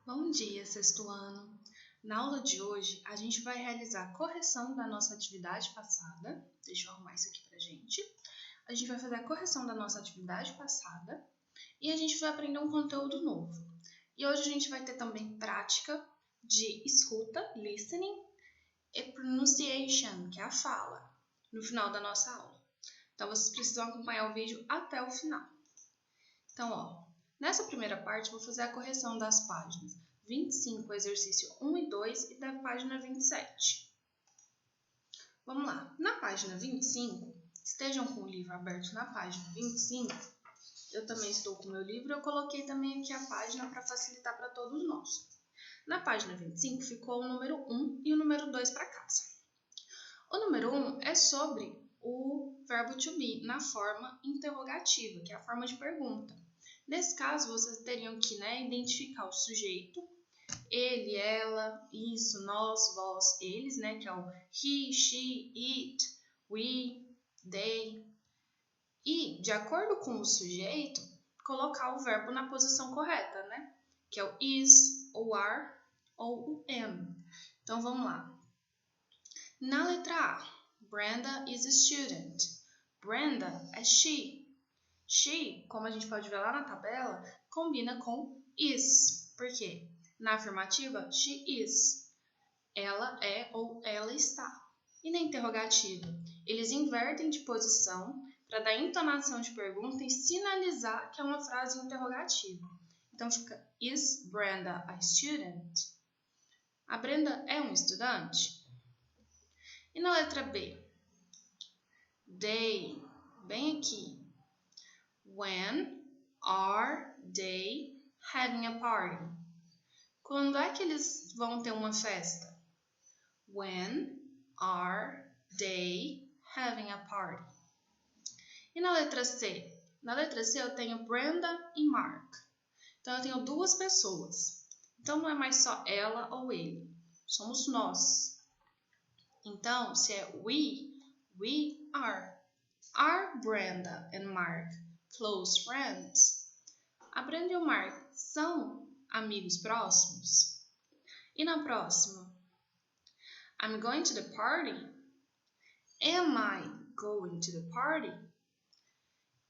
Bom dia, sexto ano! Na aula de hoje, a gente vai realizar a correção da nossa atividade passada. Deixa eu arrumar isso aqui pra gente. A gente vai fazer a correção da nossa atividade passada e a gente vai aprender um conteúdo novo. E hoje a gente vai ter também prática de escuta, listening, e pronunciation, que é a fala, no final da nossa aula. Então, vocês precisam acompanhar o vídeo até o final. Então, nessa primeira parte, vou fazer a correção das páginas 25, exercício 1 e 2 e da página 27. Vamos lá. Na página 25, estejam com o livro aberto na página 25. Eu também estou com o meu livro, eu coloquei também aqui a página para facilitar para todos nós. Na página 25 ficou o número 1 e o número 2 para casa. O número 1 é sobre o verbo to be na forma interrogativa, que é a forma de pergunta. Nesse caso, vocês teriam que identificar o sujeito, ele, ela, isso, nós, vós, eles, que é o he, she, it, we, they. E, de acordo com o sujeito, colocar o verbo na posição correta, que é o is, o are ou o am. Então, vamos lá. Na letra A, Brenda is a student. Brenda é she. She, como a gente pode ver lá na tabela, combina com is. Por quê? Na afirmativa, she is. Ela é ou ela está. E na interrogativa, eles invertem de posição para dar entonação de pergunta e sinalizar que é uma frase interrogativa. Então fica, is Brenda a student? A Brenda é um estudante? E na letra B, they, bem aqui. When are they having a party? Quando é que eles vão ter uma festa? When are they having a party? E na letra C? Na letra C eu tenho Brenda e Mark. Então eu tenho duas pessoas. Então não é mais só ela ou ele. Somos nós. Então se é we are. Are Brenda and Mark close friends? A Brenda e o Mark são amigos próximos? E na próxima? I'm going to the party. Am I going to the party?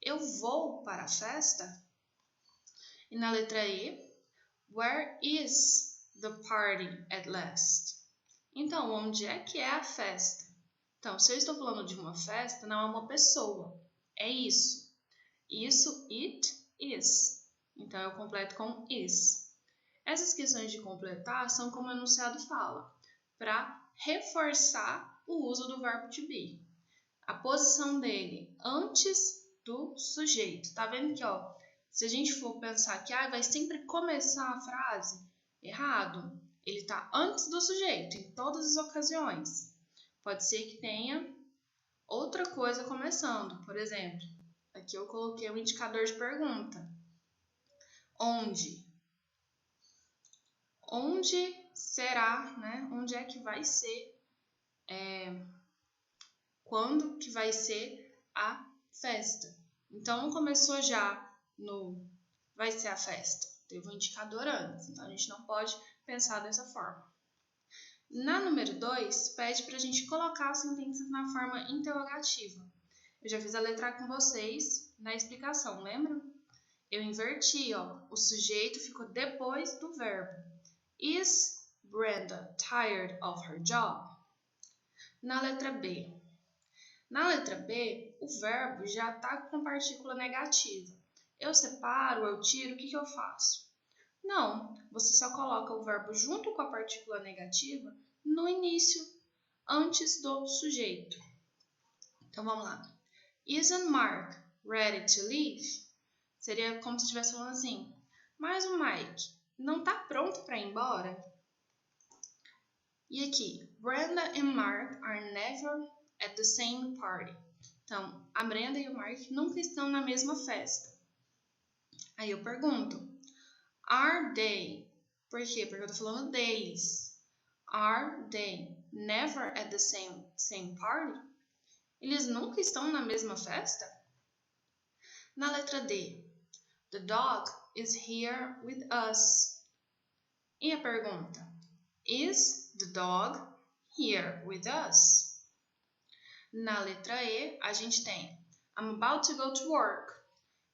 Eu vou para a festa? E na letra E? Where is the party at last? Então, onde é que é a festa? Então, se eu estou falando de uma festa, não é uma pessoa. É isso. Isso, it, is. Então, eu completo com is. Essas questões de completar são como o enunciado fala, para reforçar o uso do verbo to be. A posição dele antes do sujeito. Tá vendo que, se a gente for pensar que vai sempre começar a frase, errado. Ele está antes do sujeito, em todas as ocasiões. Pode ser que tenha outra coisa começando. Por exemplo, aqui eu coloquei um indicador de pergunta. Onde? Onde será, Onde é que vai ser? Quando que vai ser a festa? Então, não começou já no vai ser a festa. Teve um indicador antes, então a gente não pode pensar dessa forma. Na número 2, pede para a gente colocar as sentenças na forma interrogativa. Eu já fiz a letra A com vocês na explicação, lembram? Eu inverti, o sujeito ficou depois do verbo. Is Brenda tired of her job? Na letra B. Na letra B, o verbo já está com partícula negativa. Eu separo, eu tiro, o que eu faço? Não, você só coloca o verbo junto com a partícula negativa no início, antes do sujeito. Então, vamos lá. Isn't Mark ready to leave? Seria como se estivesse falando assim, mas o Mike não está pronto para ir embora? E aqui, Brenda and Mark are never at the same party. Então, a Brenda e o Mark nunca estão na mesma festa. Aí eu pergunto, are they? Por quê? Porque eu tô falando deles. Are they never at the same party? Eles nunca estão na mesma festa? Na letra D, the dog is here with us. E a pergunta: Is the dog here with us? Na letra E, a gente tem I'm about to go to work.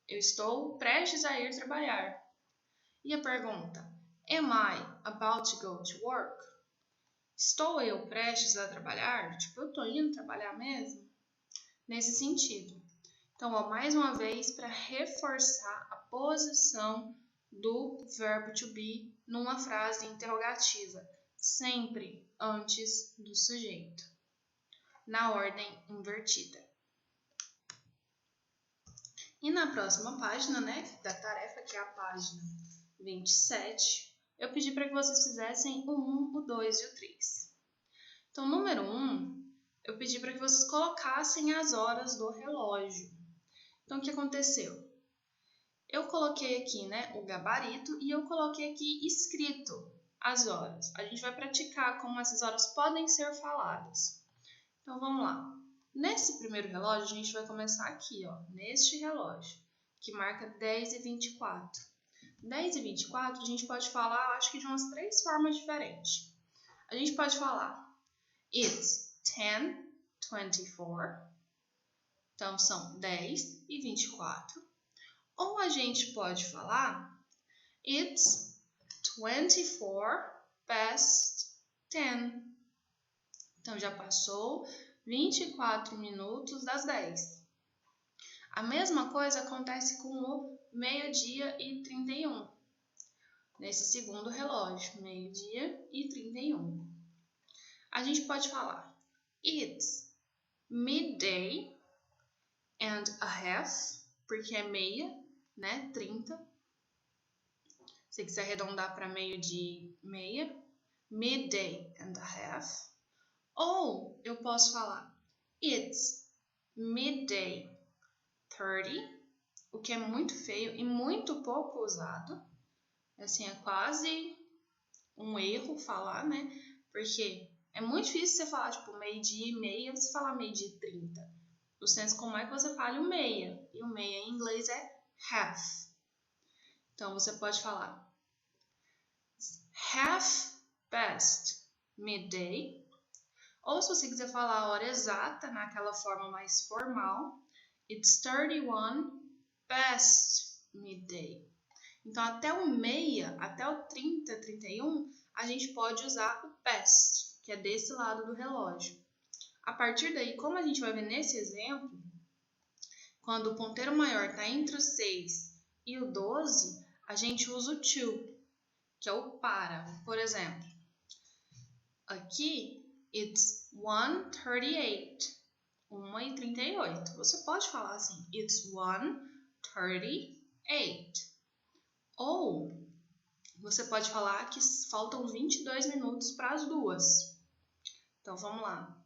Eu estou prestes a ir trabalhar. E a pergunta: Am I about to go to work? Estou eu prestes a trabalhar? Tipo, eu estou indo trabalhar mesmo? Nesse sentido. Então, ó, mais uma vez, para reforçar a posição do verbo to be numa frase interrogativa, sempre antes do sujeito, na ordem invertida. E na próxima página, né, da tarefa, que é a página 27, eu pedi para que vocês fizessem o 1, o 2 e o 3. Então, número 1, eu pedi para que vocês colocassem as horas do relógio. Então, o que aconteceu? Eu coloquei aqui, né, o gabarito e eu coloquei aqui escrito as horas. A gente vai praticar como essas horas podem ser faladas. Então, vamos lá. Nesse primeiro relógio, a gente vai começar aqui, ó, neste relógio, que marca 10h24. 10h24, a gente pode falar, acho que de umas 3 formas diferentes. A gente pode falar It's 10:24. Então, são 10h24. Ou a gente pode falar It's 10:24. Então, já passou 24 minutos das 10. A mesma coisa acontece com o 12h31. Nesse segundo relógio, 12h31. A gente pode falar It's midday and a half, porque é meia, né? 30. Se você quiser arredondar para meio-dia, meia. Midday and a half. Ou eu posso falar It's midday 30, o que é muito feio e muito pouco usado. Assim, é quase um erro falar, né? Porque é muito difícil você falar, tipo, meio-dia e meia, você falar meio-dia e 30. O senso comum é que você fale o meia. E o meia em inglês é half. Então, você pode falar half past midday. Ou se você quiser falar a hora exata, naquela forma mais formal, it's 31 past midday. Então, até o meia, até o 30, 31, a gente pode usar o past, que é desse lado do relógio. A partir daí, como a gente vai ver nesse exemplo, quando o ponteiro maior está entre o 6 e o 12, a gente usa o to, que é o para. Por exemplo, aqui, it's 1:38. 1:38. Você pode falar assim, it's 1:38. Ou você pode falar que faltam 22 minutos para as 2. Então, vamos lá.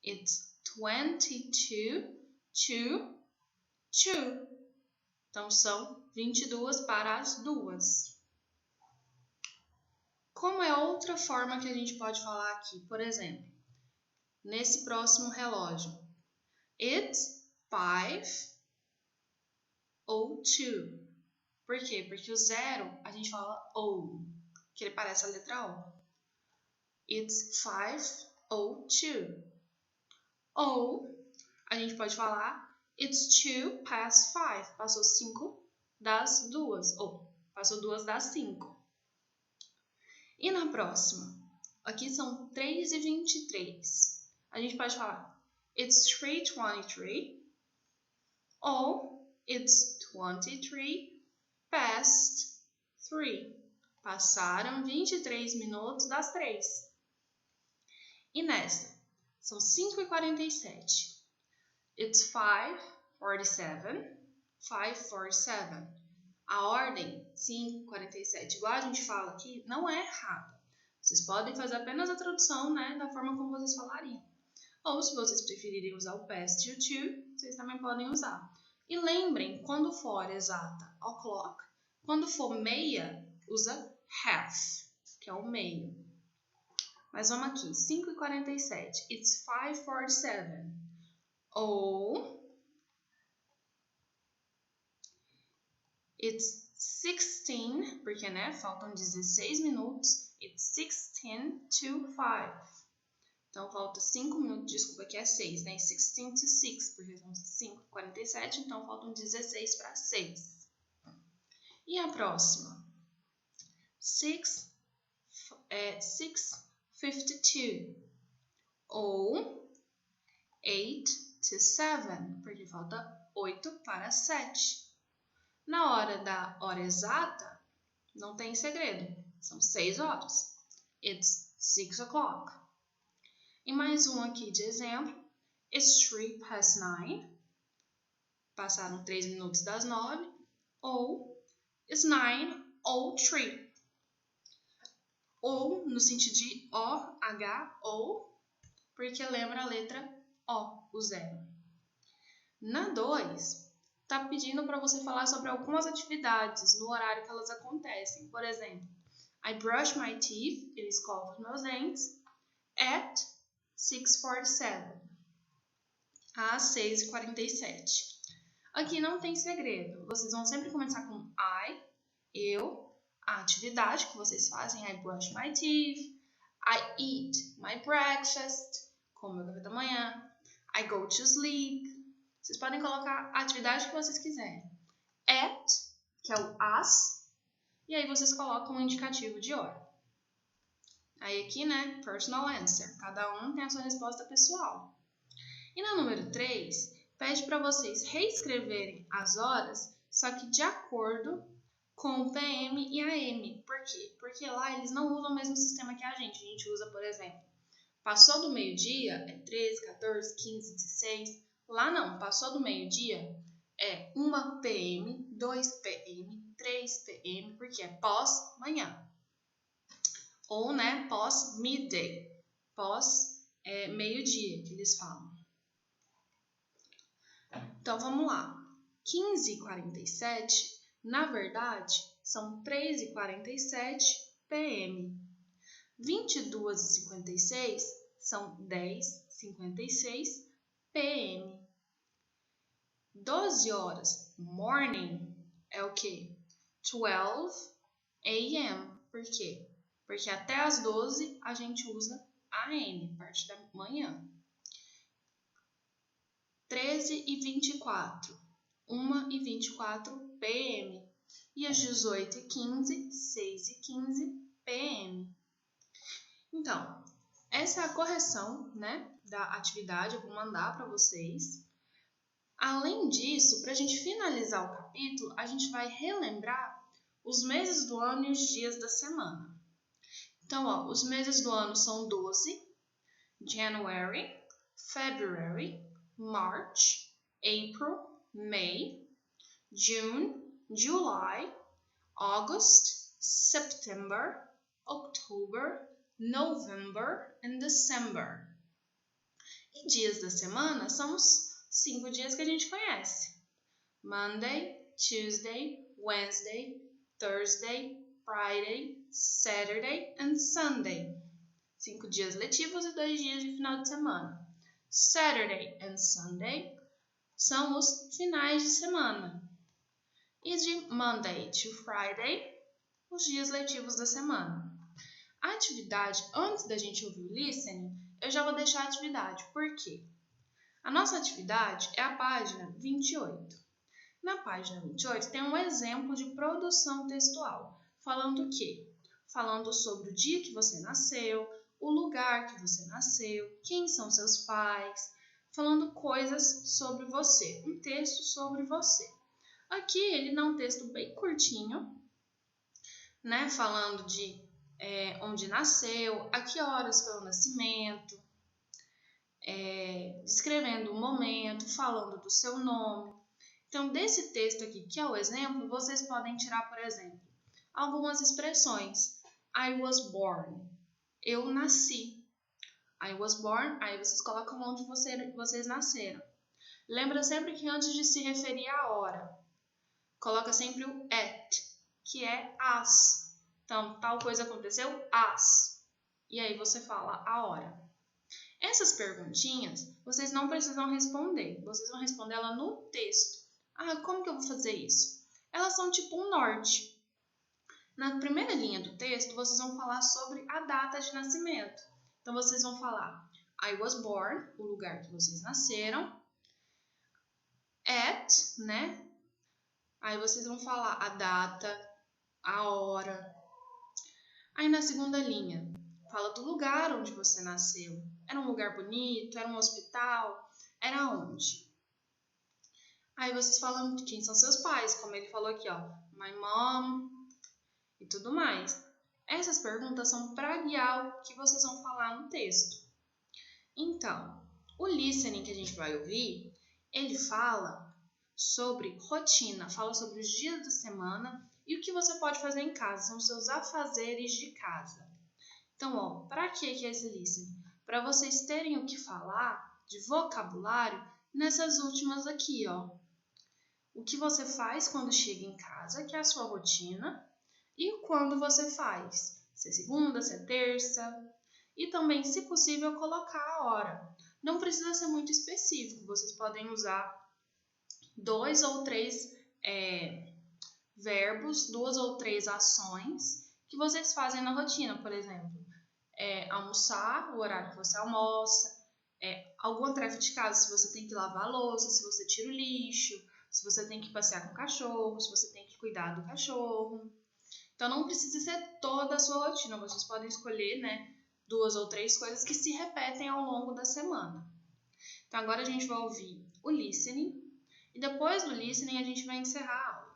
It's 22 to 2. Então, são 22 para as 2. Como é outra forma que a gente pode falar aqui? Por exemplo, nesse próximo relógio. It's 5:02. Por quê? Porque o 0 a gente fala O, que ele parece a letra O. It's 5:02. Ou a gente pode falar It's 5:02. Passou 5 das 2. Ou passou 2 das 5. E na próxima? Aqui são 3:23. A gente pode falar It's 3:23. Ou It's 23 past 3. Passaram 23 minutos das 3. E nesta? São 5:47. It's 5:47. 5:47. A ordem 5:47, igual a gente fala aqui, não é errada. Vocês podem fazer apenas a tradução, né, da forma como vocês falariam. Ou, se vocês preferirem usar o past e o to, vocês também podem usar. E lembrem, quando for exata, o'clock. Quando for meia, usa half, que é o meio. Mas vamos aqui, 5:47. It's 5:47. Ou It's 16, porque, né, faltam 16 minutos. It's 16 to 5. Então, falta 5 minutos, desculpa, que é 6, né? 16 to 6, porque são 5:47, então faltam 16 para 6. E a próxima? 6:52. Ou 8 to 7, porque falta 8 para 7. Na hora da hora exata, não tem segredo, são 6 horas. It's 6 o'clock. E mais um aqui de exemplo. It's 9:03. Passaram 3 minutos das 9. Ou it's 9:03. Ou no sentido de O, H, ou, porque lembra a letra O, o zero. Na 2, tá pedindo para você falar sobre algumas atividades no horário que elas acontecem. Por exemplo, I brush my teeth, eu escovo os meus dentes, at 6:47, às 6:47. Aqui não tem segredo, vocês vão sempre começar com I, eu, a atividade que vocês fazem, I brush my teeth, I eat my breakfast, como meu café da manhã, I go to sleep. Vocês podem colocar a atividade que vocês quiserem. At, que é o as, e aí vocês colocam um indicativo de hora. Aí aqui, né, personal answer. Cada um tem a sua resposta pessoal. E na número 3, pede para vocês reescreverem as horas, só que de acordo com o PM e AM. Por quê? Porque lá eles não usam o mesmo sistema que a gente usa, por exemplo, passou do meio-dia, é 13, 14, 15, 16. Lá não, passou do meio-dia, é 1 PM, 2 PM, 3 PM, porque é pós-manhã. Ou, né, pós-midday, pós-meio-dia, que eles falam. Então, vamos lá. 15:47, na verdade, são 3:47 PM. 22:56 são 10:56 PM. 12 horas, morning, é o quê? 12 AM. Por quê? Porque até as 12 a gente usa AM, parte da manhã. 13:24, 1:24 PM. E às 18:15, 6:15 PM. Então, essa é a correção, né, da atividade, eu vou mandar para vocês. Além disso, para a gente finalizar o capítulo, a gente vai relembrar os meses do ano e os dias da semana. Então, ó, os meses do ano são 12, January, February, March, April, May, June, July, August, September, October, November and December. E dias da semana são os 5 dias que a gente conhece. Monday, Tuesday, Wednesday, Thursday, Friday, Saturday and Sunday. 5 dias letivos e 2 dias de final de semana. Saturday and Sunday são os finais de semana. E de Monday to Friday, os dias letivos da semana. A atividade, antes da gente ouvir o listening, eu já vou deixar a atividade. Por quê? A nossa atividade é a página 28. Na página 28 tem um exemplo de produção textual. Falando o quê? Falando sobre o dia que você nasceu, o lugar que você nasceu, quem são seus pais, falando coisas sobre você, um texto sobre você. Aqui ele dá um texto bem curtinho, né? Falando de onde nasceu, a que horas foi o nascimento, descrevendo o momento, falando do seu nome. Então, desse texto aqui, que é o exemplo, vocês podem tirar, por exemplo, algumas expressões. I was born. Eu nasci. I was born. Aí vocês colocam onde vocês nasceram. Lembra sempre que antes de se referir à hora, coloca sempre o at, que é as. Então, tal coisa aconteceu, as. E aí você fala a hora. Essas perguntinhas, vocês não precisam responder. Vocês vão responder ela no texto. Ah, como que eu vou fazer isso? elas são tipo um norte. Na primeira linha do texto, vocês vão falar sobre a data de nascimento. Então, vocês vão falar I was born, o lugar que vocês nasceram, at, né? Aí vocês vão falar a data, a hora. Aí na segunda linha, fala do lugar onde você nasceu. Era um lugar bonito? Era um hospital? Era onde? Aí vocês falam quem são seus pais, como ele falou aqui, ó. My mom e tudo mais. Essas perguntas são para guiar o que vocês vão falar no texto. Então, o listening que a gente vai ouvir, ele fala sobre rotina, fala sobre os dias da semana e o que você pode fazer em casa, são os seus afazeres de casa. Então, ó, para que é esse listening? Para vocês terem o que falar de vocabulário nessas últimas aqui, ó. O que você faz quando chega em casa, que é a sua rotina, e quando você faz, se é segunda, se é terça, e também, se possível, colocar a hora. Não precisa ser muito específico, vocês podem usar 2 ou 3 verbos, 2 ou 3 ações que vocês fazem na rotina, por exemplo, almoçar, o horário que você almoça, alguma tarefa de casa, se você tem que lavar a louça, se você tira o lixo, se você tem que passear com o cachorro, se você tem que cuidar do cachorro. Então, não precisa ser toda a sua rotina, vocês podem escolher, né, 2 ou 3 coisas que se repetem ao longo da semana. Então, agora a gente vai ouvir o listening e depois do listening a gente vai encerrar a aula.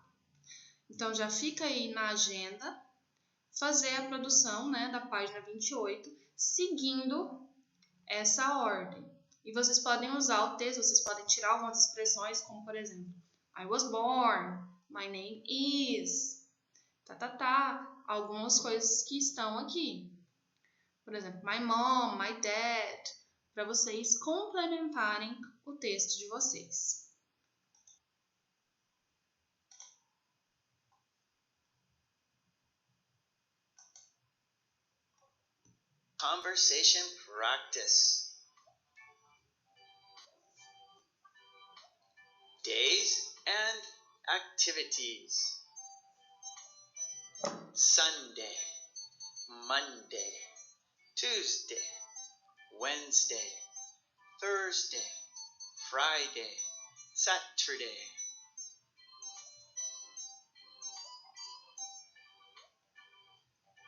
Então, já fica aí na agenda fazer a produção, né, da página 28, seguindo essa ordem. E vocês podem usar o texto, vocês podem tirar algumas expressões, como por exemplo, I was born, my name is, algumas coisas que estão aqui. Por exemplo, my mom, my dad, para vocês complementarem o texto de vocês. Conversation practice. Days and activities. Sunday, Monday, Tuesday, Wednesday, Thursday, Friday, Saturday.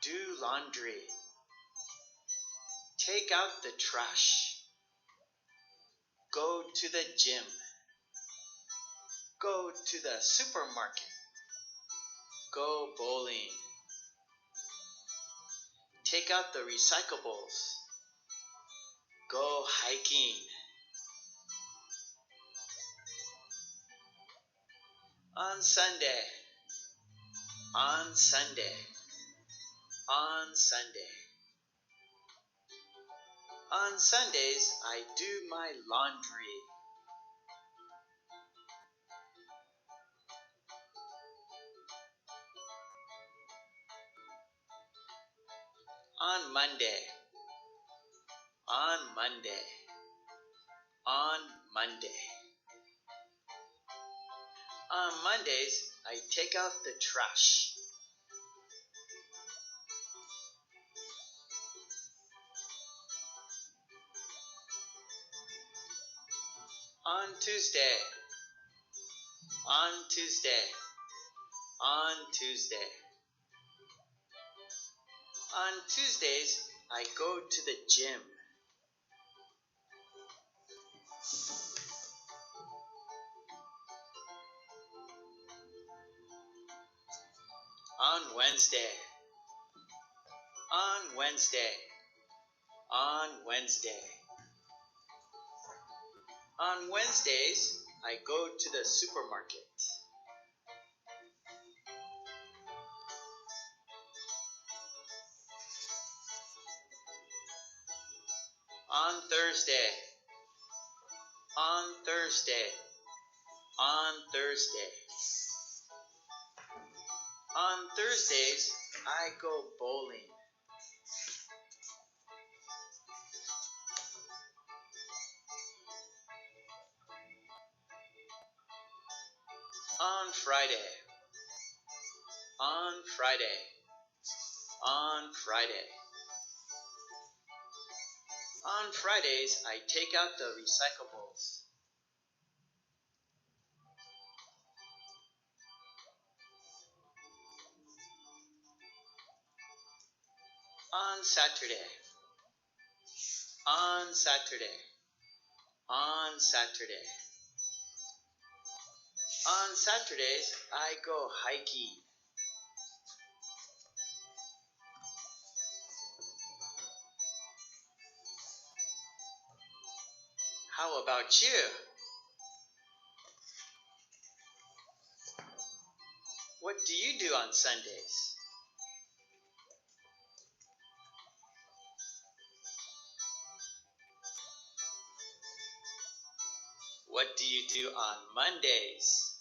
Do laundry. Take out the trash. Go to the gym. Go to the supermarket. Go bowling. Take out the recyclables. Go hiking. On Sunday. On Sunday. On Sunday. On Sundays, I do my laundry. On Monday. On Monday. On Monday. On Mondays, I take out the trash. On Tuesday. On Tuesday. On Tuesday. On Tuesdays, I go to the gym. On Wednesday. On Wednesday. On Wednesday. On Wednesdays, I go to the supermarket. On Thursday. On Thursday. On Thursday. On Thursdays, I go bowling. On Friday. On Friday. On Friday. On Fridays, I take out the recyclables. On Saturday. On Saturday. On Saturday. On Saturdays, I go hiking. How about you? What do you do on Sundays? What do you do on Mondays?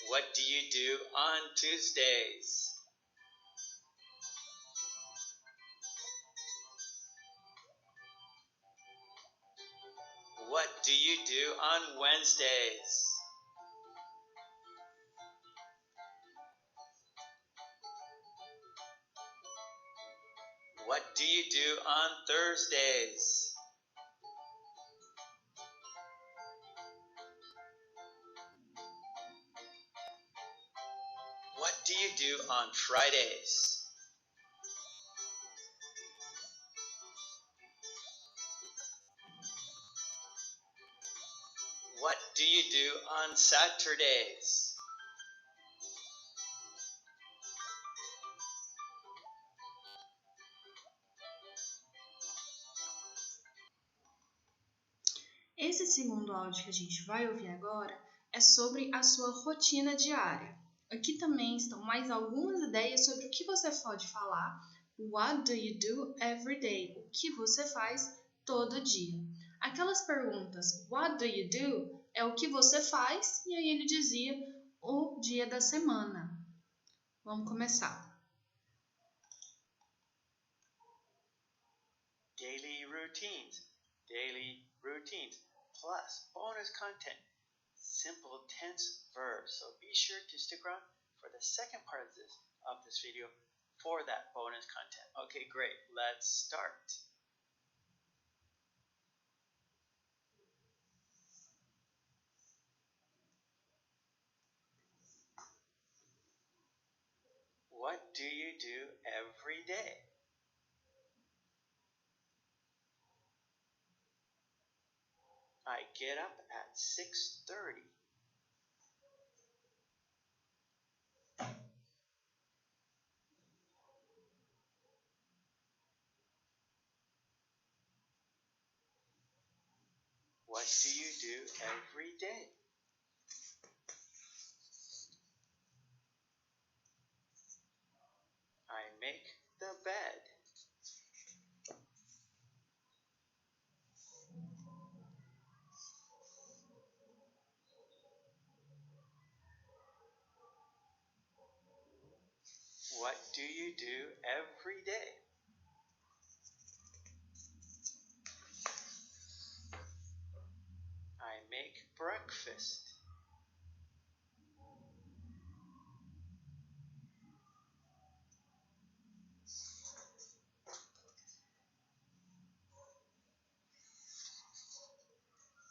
What do you do on Tuesdays? What do you do on Wednesdays? What do you do on Thursdays? What do you do on Fridays? What do you do on Saturdays? Esse segundo áudio que a gente vai ouvir agora é sobre a sua rotina diária. Aqui também estão mais algumas ideias sobre o que você pode falar. What do you do every day? O que você faz todo dia? Aquelas perguntas, what do you do? É o que você faz, e aí ele dizia o dia da semana. Vamos começar. Daily routines. Daily routines. Plus bonus content. Simple tense verbs. So be sure to stick around for the second part of this video for that bonus content. Okay, great. Let's start. What do you do every day? I get up at 6:30. What do you do every day? I make the bed. What do you do every day? I make breakfast.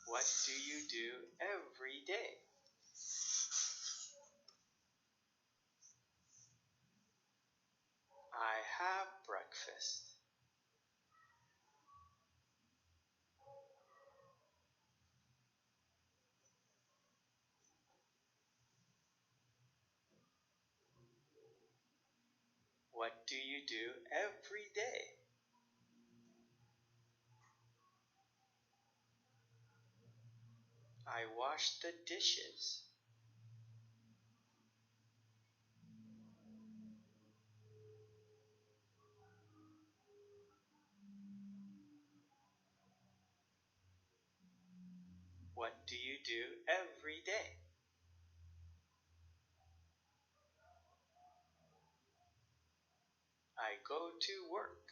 What do you do every day? I have breakfast. What do you do every day? I wash the dishes. What do you do every day? I go to work.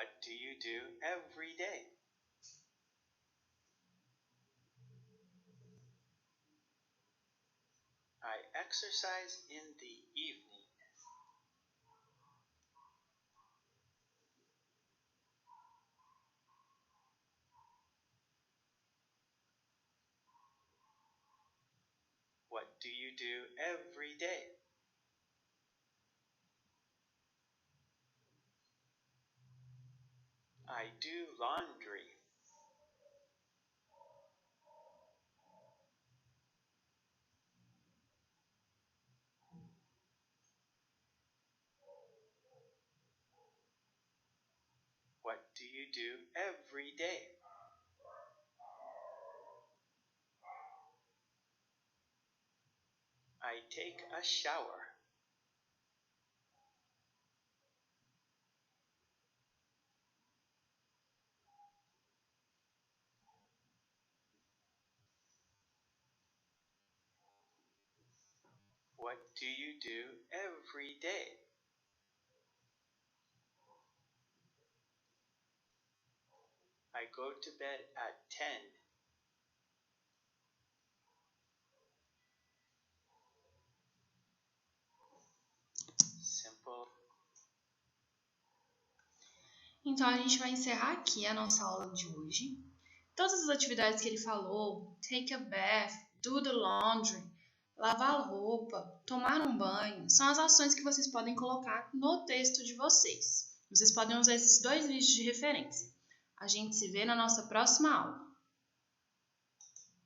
What do you do every day? I exercise in the evening. What do you do every day? I do laundry. What do you do every day? I take a shower. What do you do every day? I go to bed at 10. Simple. Então, a gente vai encerrar aqui a nossa aula de hoje. Todas as atividades que ele falou, take a bath, do the laundry, lavar a roupa, tomar um banho, são as ações que vocês podem colocar no texto de vocês. Vocês podem usar esses 2 vídeos de referência. A gente se vê na nossa próxima aula.